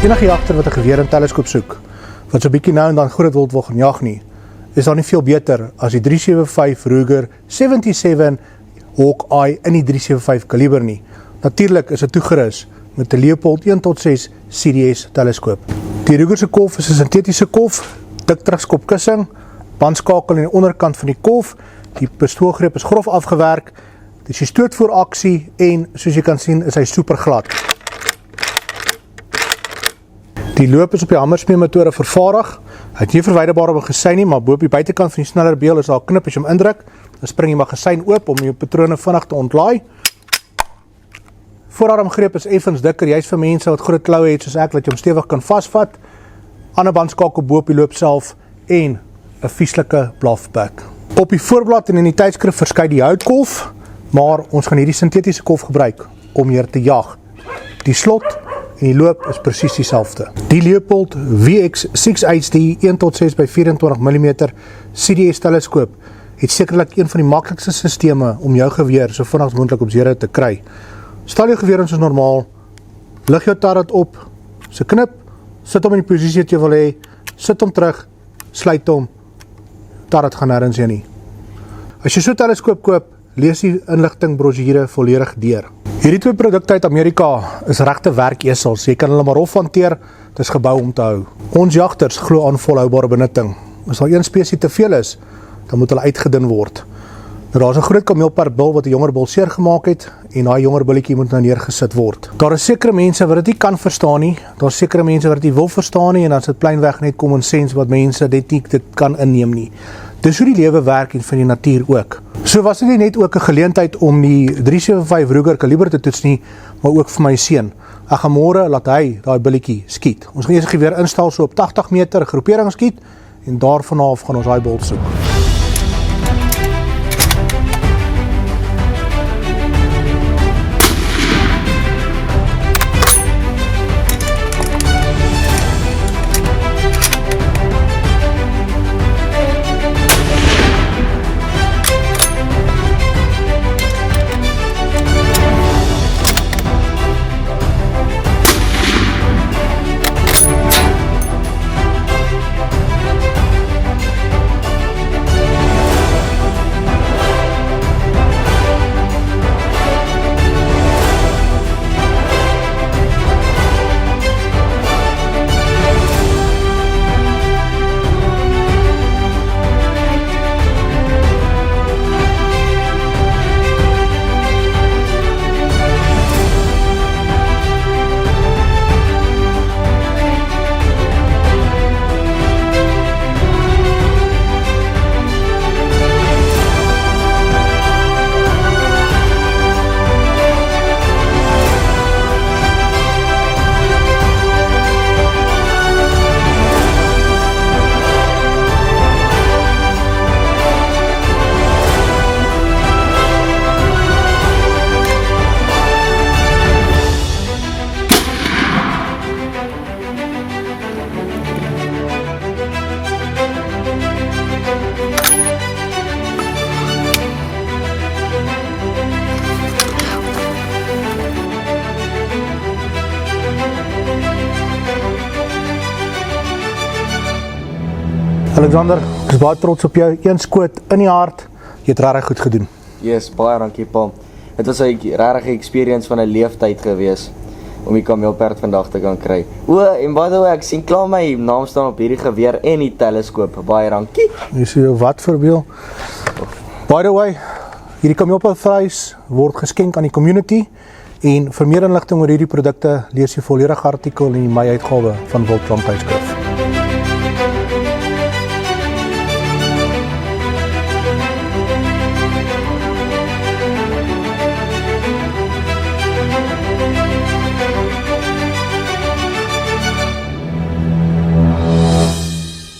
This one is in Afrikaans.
Enige jagter wat 'n geweer en teleskoop soek, wat so 'n bietjie nou en dan groot wild wil gaan jag nie, is dan nie veel beter as die 375 Ruger 77 Hawkeye in die 375 kaliber nie. Natuurlik is dit toegerus met 'n Leopold 1/6 CDS teleskoop. Die Ruger se kolf is 'n sintetiese kolf, dik terugskop kussing, bandskakel aan die onderkant van die kolf, die pistoolgreep is grof afgewerk, dis die stootvoeraksie en soos jy kan sien is hy super glad. Die loop is op die hammersmeemetode vervaardig. Hy het nie verwyderbaar op 'n gesyn nie, maar bo op die buitekant van die sneller beel is daar 'n knip as jy hom indruk. Dan spring die magasyn oop om jou patrone vinnig te ontlaai. Voorarmgreep is effens dikker, juist vir mense wat groot kloue het soos ek, dat jy hom stewig kan vasvat. Ander bandskakel bo op die loop self en 'n vieslike blafbek. Op die voorblad en in die tydskrif verskyn die houtkolf, maar ons gaan hierdie sintetiese kolf gebruik om hier te jag. Die slot en die loop is presies dieselfde. Die Leopold VX6 HD 1/6 by 24 mm CDS teleskoop het sekerlik een van die maklikste sisteme om jou geweer so vinnig as moontlik op zero te kry. Stel jou geweer in soos normaal, lig jou turret op, se knip, sit hom in die posisie wat jy wil hê, sit hom terug, sluit hom, turret gaan nêrens heen nie. As jy so 'n teleskoop koop, lees die inligting brosjure volledig deur. Hierdie twee produkte uit Amerika is regte werkesels, jy kan hulle maar hof hanteer, dit is gebou om te hou. Ons jagters glo aan volhoubare benutting. As daar een spesie te veel is, dan moet hulle uitgedun word. Nou, daar is 'n groot kameelperdbil wat 'n jonger bil seer gemaak het, en daai jonger billetjie moet nou neergesit word. Daar is sekere mense wat dit nie kan verstaan nie, daar is sekere mense wat dit nie wil verstaan nie, en dan is dit pleinweg net common sense wat mense dit kan inneem nie. Dis hoe die lewe werk en van die natuur ook. So was dit nie net ook 'n geleentheid om die 375 Ruger kaliber te toets nie, maar ook vir my seun. Ek gaan môre laat hy daai billetjie skiet. Ons gaan eers geweer instel so op 80 meter, 'n groepering skiet, en daarvan af gaan ons daai bult soek. Alexander, ek is baie trots op jou, een skoot in die hart, jy het regtig goed gedoen. Yes, baie dankie pa. Dit was 'n regtig experience van 'n leeftyd gewees om die kameelperd vandag te kan kry. En by the way, ek sien klaar my naam staan op hierdie geweer en die teleskoop. Baie dankie. Jy sê jou wat verbeel. By the way, hierdie kameelperdprys word geskenk aan die community, en vir meer inligting oor hierdie produkte lees die volledige artikel in die Mei uitgawe van Wildplant tydskrif.